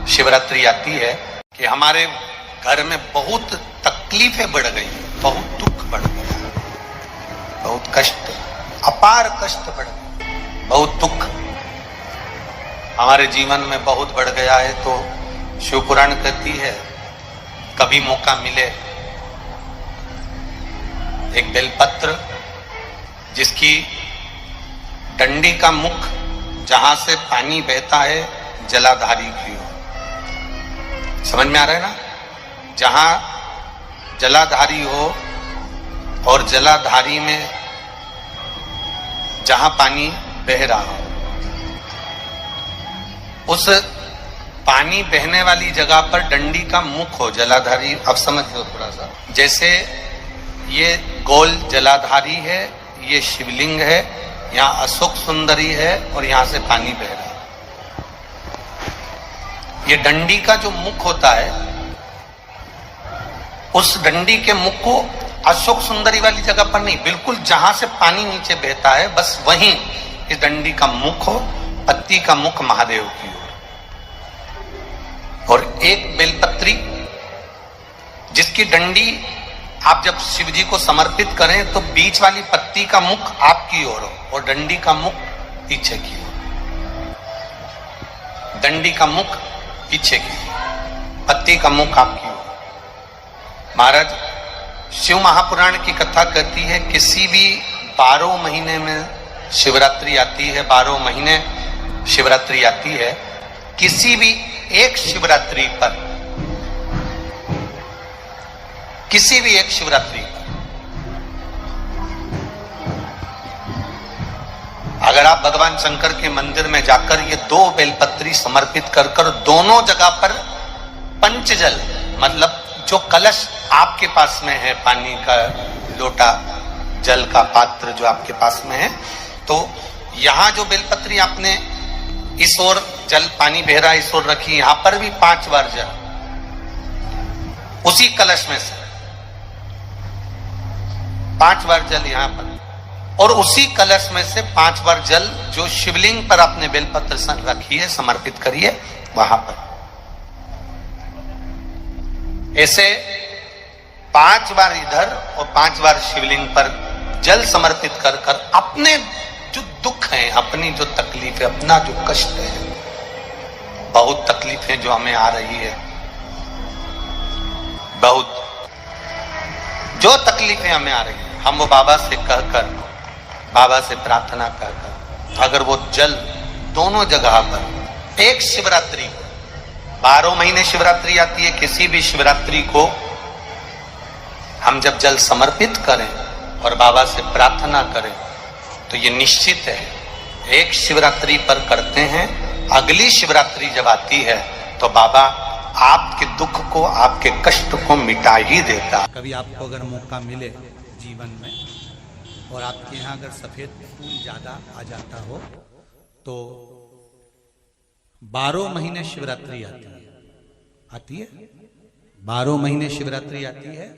शिवरात्रि आती है कि हमारे घर में बहुत तकलीफें बढ़ गई, बहुत दुख बढ़ गया, बहुत कष्ट, अपार कष्ट बढ़ गया, बहुत दुख हमारे जीवन में बहुत बढ़ गया है। तो शिव पुराण कहती है कभी मौका मिले एक बेलपत्र जिसकी डंडी का मुख जहां से पानी बहता है जलाधारी की ओर, समझ में आ रहा है ना, जहां जलाधारी हो और जलाधारी में जहां पानी बह रहा हो, उस पानी बहने वाली जगह पर डंडी का मुख हो जलाधारी। अब समझ लो थोड़ा सा, जैसे ये गोल जलाधारी है, ये शिवलिंग है, यहाँ अशोक सुंदरी है और यहां से पानी बह रहा है। ये डंडी का जो मुख होता है, उस डंडी के मुख को अशोक सुंदरी वाली जगह पर नहीं, बिल्कुल जहां से पानी नीचे बहता है बस वहीं इस डंडी का मुख हो, पत्ती का मुख महादेव की ओर। और एक बेलपत्री जिसकी डंडी आप जब शिव जी को समर्पित करें तो बीच वाली पत्ती का मुख आपकी ओर हो और डंडी का मुख पीछे की ओर, डंडी का मुख पीछे की, पत्ती का मुख आपकी ओर। महाराज शिव महापुराण की कथा कहती है किसी भी 12 महीने में शिवरात्रि आती है, 12 महीने शिवरात्रि आती है, किसी भी एक शिवरात्रि पर, किसी भी एक शिवरात्रि पर अगर आप भगवान शंकर के मंदिर में जाकर ये 2 बेलपत्री समर्पित कर कर दोनों जगह पर पंचजल, मतलब जो कलश आपके पास में है, पानी का लोटा, जल का पात्र जो आपके पास में है, तो यहां जो बेलपत्री आपने इस ओर जल पानी बह रहा है, इस ओर रखी, यहां पर भी 5 बार जल उसी कलश में से 5 बार जल यहां पर, और उसी कलश में से 5 बार जल जो शिवलिंग पर आपने बेलपत्र रखी है समर्पित करिए वहां पर। ऐसे 5 बार इधर और 5 बार शिवलिंग पर जल समर्पित कर कर अपने जो दुख है, अपनी जो तकलीफ है, अपना जो कष्ट है, बहुत तकलीफें जो हमें आ रही है, बहुत जो तकलीफें हमें आ रही है, हम वो बाबा से कहकर, बाबा से प्रार्थना कर अगर वो जल दोनों जगह पर एक शिवरात्रि को, 12 महीने शिवरात्रि आती है, किसी भी शिवरात्रि को हम जब जल समर्पित करें और बाबा से प्रार्थना करें तो ये निश्चित है एक शिवरात्रि पर करते हैं, अगली शिवरात्रि जब आती है तो बाबा आपके दुख को, आपके कष्ट को मिटा ही देता। कभी आपको अगर मौका मिले जीवन में और आपके यहाँ अगर सफेद फूल ज्यादा आ जाता हो तो 12 महीने शिवरात्रि आती है 12 महीने शिवरात्रि आती है।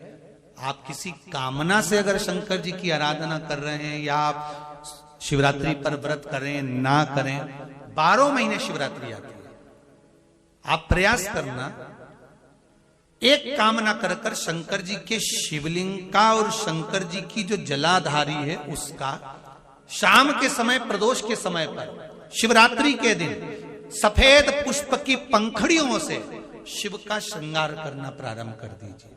आप किसी कामना से अगर शंकर जी की आराधना कर रहे हैं या आप शिवरात्रि पर व्रत करें ना करें, 12 महीने शिवरात्रि आती है। आप प्रयास करना, एक कामना कर कर शंकर जी के शिवलिंग का और शंकर जी की जो जलाधारी है उसका शाम के समय, प्रदोष के समय पर, शिवरात्रि के दिन सफेद पुष्प की पंखड़ियों से शिव का श्रृंगार करना प्रारंभ कर दीजिए।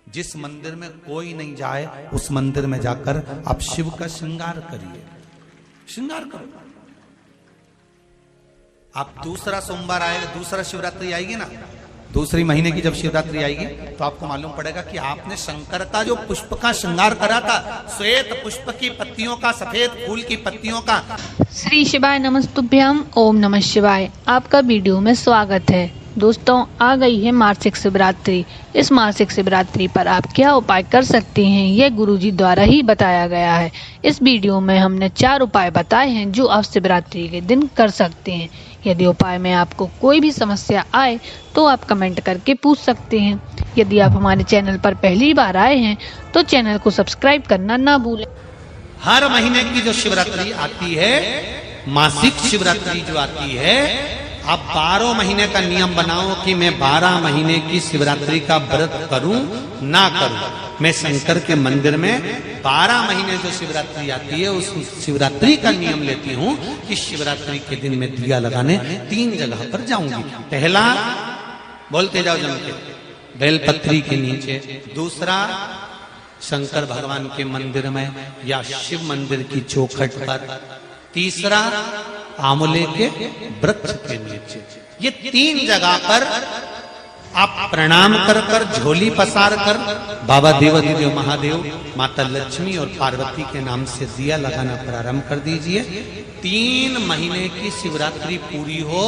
जिस मंदिर में कोई नहीं जाए उस मंदिर में जाकर आप शिव का श्रृंगार करिए, श्रृंगार करो। आप दूसरा सोमवार आएगा, दूसरा शिवरात्रि आएगी ना, दूसरी महीने की जब शिवरात्रि आएगी तो आपको मालूम पड़ेगा कि आपने शंकर का जो पुष्प का श्रृंगार करा था, श्वेत पुष्प की पत्तियों का, सफेद फूल की पत्तियों का। श्री शिवाय नमस्तुभ्यम, ओम नमः शिवाय। आपका वीडियो में स्वागत है। दोस्तों, आ गई है मासिक शिवरात्रि। इस मासिक शिवरात्रि पर आप क्या उपाय कर सकते हैं, यह गुरुजी द्वारा ही बताया गया है। इस वीडियो में हमने 4 उपाय बताए हैं जो आप शिवरात्रि के दिन कर सकते हैं। यदि उपाय में आपको कोई भी समस्या आए तो आप कमेंट करके पूछ सकते हैं। यदि आप हमारे चैनल पर पहली बार आए हैं तो चैनल को सब्सक्राइब करना ना भूलें। हर महीने की जो शिवरात्रि आती है, मासिक शिवरात्रि जो आती है, आप 12 महीने का नियम बनाओ कि मैं 12 महीने की शिवरात्रि का व्रत करूं ना करूं। मैं शंकर के मंदिर में 12 महीने जो शिवरात्रि आती है उस शिवरात्रि का नियम लेती हूं कि शिवरात्रि के दिन मैं दिया लगाने 3 जगह पर जाऊंगी। पहला, बोलते जाओ जम के, बेलपत्री के नीचे। दूसरा, शंकर भगवान के मंदिर में या शिव मंदिर की चौखट पर। तीसरा, आंवले के वृक्ष के नीचे। ये 3 जगह पर आप प्रणाम कर कर, झोली पसार कर बाबा देवाधिदेव महादेव, माता लक्ष्मी और पार्वती के नाम से दिया लगाना प्रारंभ कर दीजिए। 3 महीने की शिवरात्रि पूरी हो,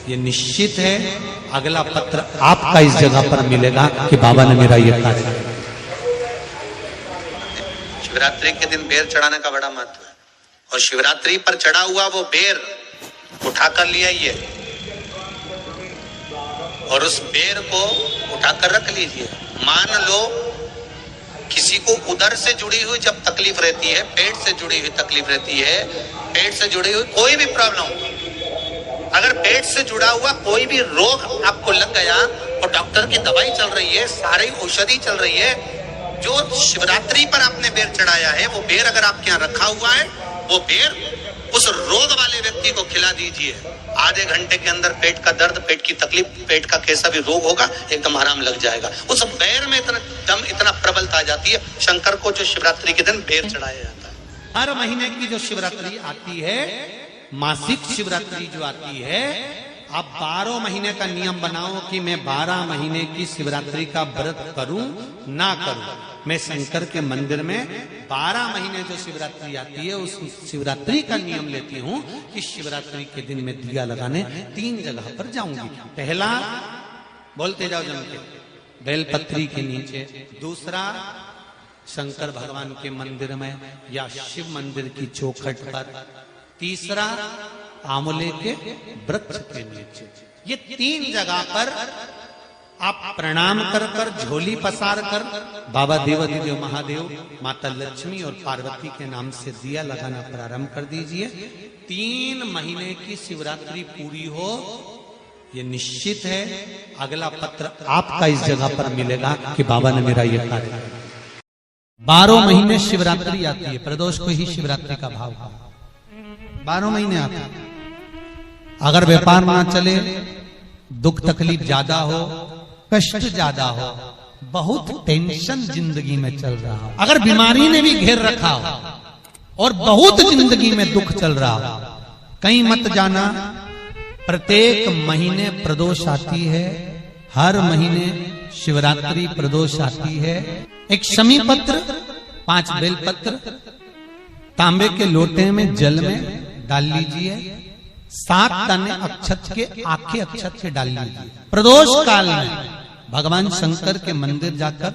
ये निश्चित है अगला पत्र आपका इस जगह पर मिलेगा कि बाबा ने मेरा ये कार्य किया। शिवरात्रि के दिन बेर चढ़ाने का बड़ा महत्व है और शिवरात्रि पर चढ़ा हुआ वो बेर उठाकर ले आइए और उस बेर को उठाकर रख लीजिए। मान लो किसी को उदर से जुड़ी हुई जब तकलीफ रहती है, पेट से जुड़ी हुई तकलीफ रहती है, पेट से जुड़ी हुई कोई भी प्रॉब्लम, अगर पेट से जुड़ा हुआ कोई भी रोग आपको लग गया और डॉक्टर की दवाई चल रही है, सारी औषधि चल रही है, जो शिवरात्रि पर आपने बेर चढ़ाया है वो बेर अगर आपके यहाँ रखा हुआ है, वो बेर उस रोग वाले व्यक्ति को खिला दीजिए। आधे घंटे के अंदर पेट का दर्द, पेट की तकलीफ, पेट का कैसा भी रोग होगा एकदम आराम लग जाएगा। उस बेर में इतना दम, इतना प्रबलता आ जाती है शंकर को जो शिवरात्रि के दिन बेर चढ़ाया जाता है। हर महीने की जो शिवरात्रि आती है, मासिक शिवरात्रि जो आती है, आप 12 महीने का नियम बनाओ कि मैं 12 महीने की शिवरात्रि का व्रत करूं ना करूं। मैं शंकर के मंदिर में 12 महीने जो शिवरात्रि आती है उस शिवरात्रि का नियम लेती हूं कि शिवरात्रि के दिन मैं दिया लगाने 3 जगह पर जाऊंगी। पहला, बोलते जाओ जम के, बेलपत्री के नीचे। दूसरा, शंकर भगवान के मंदिर में या शिव मंदिर की चौखट पर। तीसरा, आंवले के वृक्ष के नीचे। ये 3 जगह पर आप प्रणाम कर कर, झोली पसार कर बाबा देवाधिदेव महादेव, माता लक्ष्मी और पार्वती के नाम से दिया लगाना प्रारंभ कर दीजिए। 3 महीने की शिवरात्रि पूरी हो, ये निश्चित है अगला पत्र आपका इस जगह पर मिलेगा कि बाबा ने मेरा ये कार्य किया। 12 महीने शिवरात्रि आती है, प्रदोष को ही शिवरात्रि का भाव है। 12 महीने आते हैं। अगर व्यापार ना चले, दुख तकलीफ ज्यादा हो, कष्ट ज्यादा हो, बहुत टेंशन जिंदगी में चल रहा हो, अगर बीमारी ने भी घेर रखा हो और बहुत जिंदगी में दुख चल रहा हो, कहीं मत जाना। प्रत्येक महीने प्रदोष आती है, हर महीने शिवरात्रि प्रदोष आती है। एक शमी पत्र, 5 बेलपत्र तांबे के लोटे में जल में डाल लीजिए। 7 दाने अक्षत के, आखे अक्षत के डाल लीजिए। प्रदोष काल में भगवान शंकर के मंदिर जाकर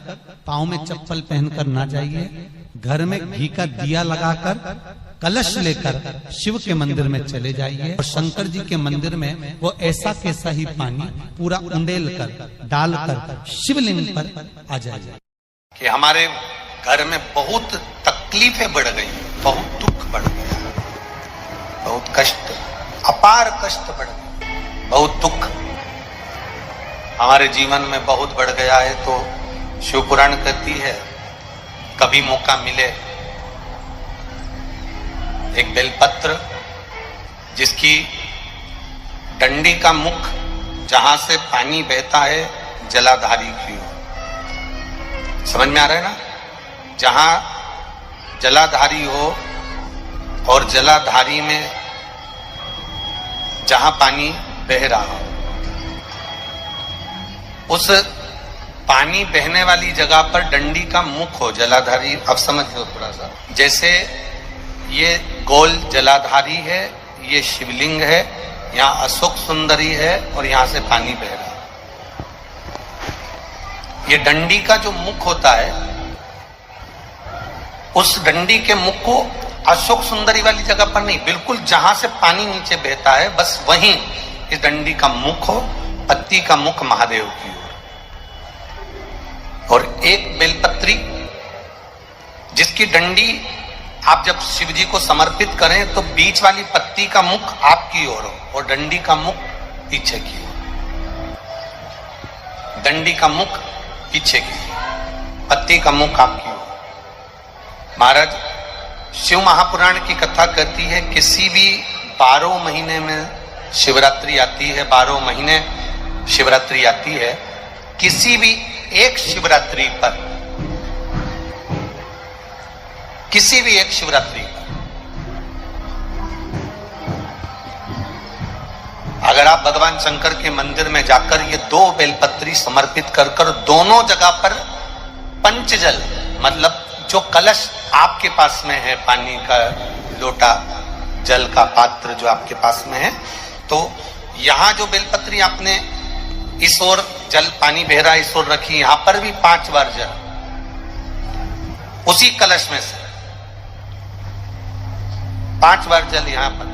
पांव में चप्पल पहनकर ना जाइए। घर में घी का दिया लगाकर कलश लेकर शिव के मंदिर में चले जाइए और शंकर जी के मंदिर में वो ऐसा कैसा ही पानी पूरा उंडेल कर डालकर शिवलिंग पर आ जाइए। कि हमारे घर में बहुत तकलीफें बढ़ गई, बहुत दुख बढ़ गया, बहुत कष्ट, अपार कष्ट बढ़ गया, बहुत दुख हमारे जीवन में बहुत बढ़ गया है। तो शिव पुराण कहती है कभी मौका मिले, एक बेलपत्र जिसकी डंडी का मुख जहां से पानी बहता है जलाधारी की ओर, समझ में आ रहा है ना? जहां जलाधारी हो और जलाधारी में जहां पानी बह रहा हो, उस पानी बहने वाली जगह पर डंडी का मुख हो, जलाधारी। अब समझ लो थोड़ा सा, जैसे ये गोल जलाधारी है, ये शिवलिंग है, यहाँ अशोक सुंदरी है और यहाँ से पानी बह रहा है। ये डंडी का जो मुख होता है, उस डंडी के मुख को अशोक सुंदरी वाली जगह पर नहीं, बिल्कुल जहां से पानी नीचे बहता है बस वहीं इस डंडी का मुख हो, पत्ती का मुख महादेव की ओर। और एक बेलपत्री जिसकी डंडी आप जब शिव जी को समर्पित करें तो बीच वाली पत्ती का मुख आपकी ओर हो और डंडी का मुख पीछे की ओर, डंडी का मुख पीछे की ओर, पत्ती का मुख आपकी ओर। महाराज, शिव महापुराण की कथा कहती है किसी भी 12 महीने में शिवरात्रि आती है, 12 महीने शिवरात्रि आती है, किसी भी एक शिवरात्रि पर, किसी भी एक शिवरात्रि पर अगर आप भगवान शंकर के मंदिर में जाकर ये 2 बेलपत्री समर्पित कर कर दोनों जगह पर पंचजल, मतलब जो कलश आपके पास में है, पानी का लोटा, जल का पात्र जो आपके पास में है, तो यहां जो बेलपत्री आपने इस ओर जल पानी बह रहा इस ओर रखी, यहां पर भी 5 बार जल उसी कलश में से 5 बार जल यहां पर,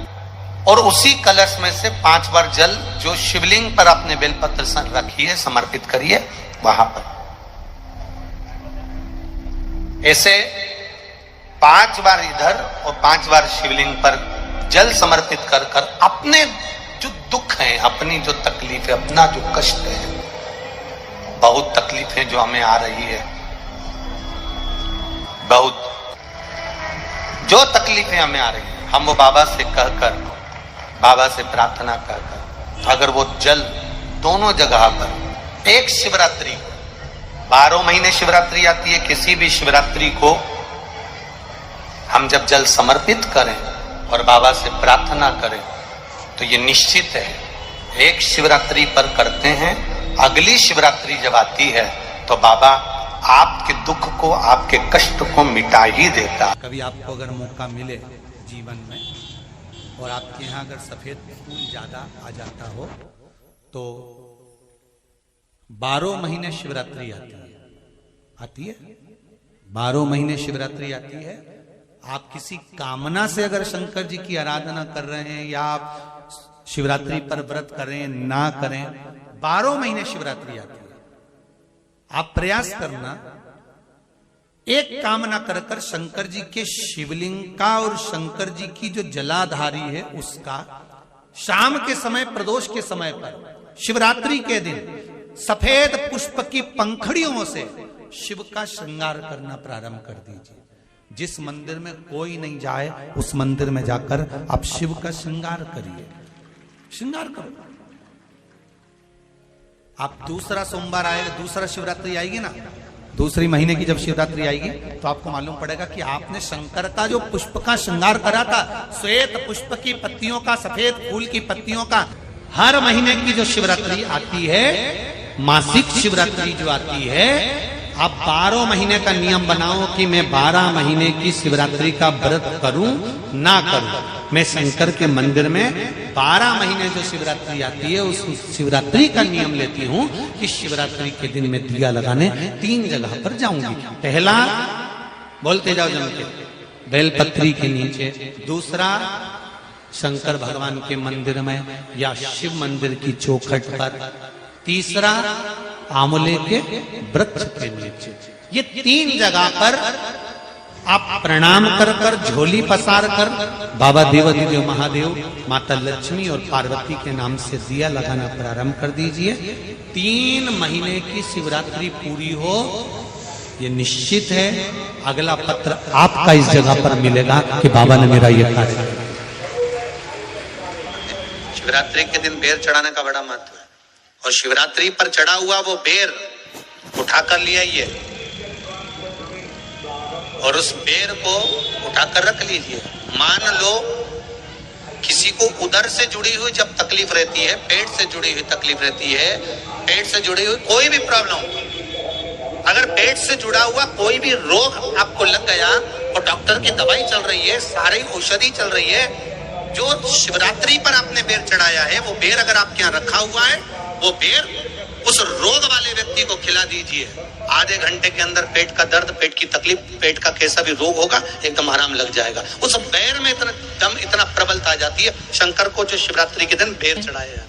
और उसी कलश में से 5 बार जल जो शिवलिंग पर आपने बेलपत्र रखी है समर्पित करिए वहां पर। ऐसे 5 बार इधर और 5 बार शिवलिंग पर जल समर्पित कर कर अपने जो दुख है, अपनी जो तकलीफ है, अपना जो कष्ट है, बहुत तकलीफें जो हमें आ रही है, बहुत जो तकलीफें हमें आ रही है, हम वो बाबा से कहकर, बाबा से प्रार्थना कर अगर वो जल दोनों जगह पर एक शिवरात्रि, 12 महीने शिवरात्रि आती है, किसी भी शिवरात्रि को हम जब जल समर्पित करें और बाबा से प्रार्थना करें तो ये निश्चित है, एक शिवरात्रि पर करते हैं, अगली शिवरात्रि जब आती है तो बाबा आपके दुख को, आपके कष्ट को मिटा ही देता। कभी आपको अगर मौका मिले जीवन में और आपके यहाँ अगर सफेद फूल ज्यादा आ जाता हो तो 12 महीने शिवरात्रि आती है 12 महीने शिवरात्रि आती है। आप किसी कामना से अगर शंकर जी की आराधना कर रहे हैं या आप शिवरात्रि पर व्रत करें ना करें, 12 महीने शिवरात्रि आती है। आप प्रयास करना, एक कामना कर कर शंकर जी के शिवलिंग का और शंकर जी की जो जलाधारी है उसका शाम के समय, प्रदोष के समय पर, शिवरात्रि के दिन सफेद पुष्प की पंखड़ियों से शिव का श्रृंगार करना प्रारंभ कर दीजिए। जिस मंदिर में कोई नहीं जाए उस मंदिर में जाकर आप शिव का श्रृंगार करिए, श्रृंगार करो। आप दूसरा सोमवार आएगा, दूसरा शिवरात्रि आएगी ना, दूसरी महीने की जब शिवरात्रि आएगी तो आपको मालूम पड़ेगा कि आपने शंकर का जो पुष्प का श्रृंगार करा था, श्वेत पुष्प की पत्तियों का, सफेद फूल की पत्तियों का, हर महीने की जो शिवरात्रि आती है, मासिक शिवरात्रि जो आती है, आप 12 महीने का नियम बनाओ कि मैं 12 महीने की शिवरात्रि का व्रत करूं ना करूं। मैं शंकर के मंदिर में 12 महीने जो शिवरात्रि आती है उस शिवरात्रि का नियम लेती हूं कि शिवरात्रि के दिन मैं दिया लगाने 3 जगह पर जाऊंगी। पहला, बोलते जाओ जम के, बेलपत्री के नीचे। दूसरा, शंकर भगवान के मंदिर में या शिव मंदिर की चौखट पर। तीसरा, आंवले के वृक्ष के नीचे। ये 3 जगह पर आप प्रणाम कर कर, झोली पसार कर बाबा देवाधिदेव महादेव, माता लक्ष्मी और पार्वती के नाम से दिया लगाना प्रारंभ कर दीजिए। 3 महीने की शिवरात्रि पूरी हो, ये निश्चित है अगला पत्र आपका इस जगह पर मिलेगा कि बाबा ने मेरा ये कार्य किया। शिवरात्रि के दिन बेर चढ़ाने का बड़ा महत्व है, और शिवरात्रि पर चढ़ा हुआ वो बेर उठाकर ले आइए और उस बेर को उठाकर रख लीजिए। मान लो किसी को उदर से जुड़ी हुई जब तकलीफ रहती है, पेट से जुड़ी हुई तकलीफ रहती है, पेट से जुड़ी हुई कोई भी प्रॉब्लम, अगर पेट से जुड़ा हुआ कोई भी रोग आपको लग गया और डॉक्टर की दवाई चल रही है, सारी औषधि चल रही है, जो शिवरात्रि पर आपने बेर चढ़ाया है वो बेर अगर आपके यहाँ रखा हुआ है, वो बेर उस रोग वाले व्यक्ति को खिला दीजिए। आधे घंटे के अंदर पेट का दर्द, पेट की तकलीफ, पेट का कैसा भी रोग होगा एकदम आराम लग जाएगा। उस बेर में इतना दम, इतना प्रबलता आ जाती है। शंकर को जो शिवरात्रि के दिन बेर चढ़ाया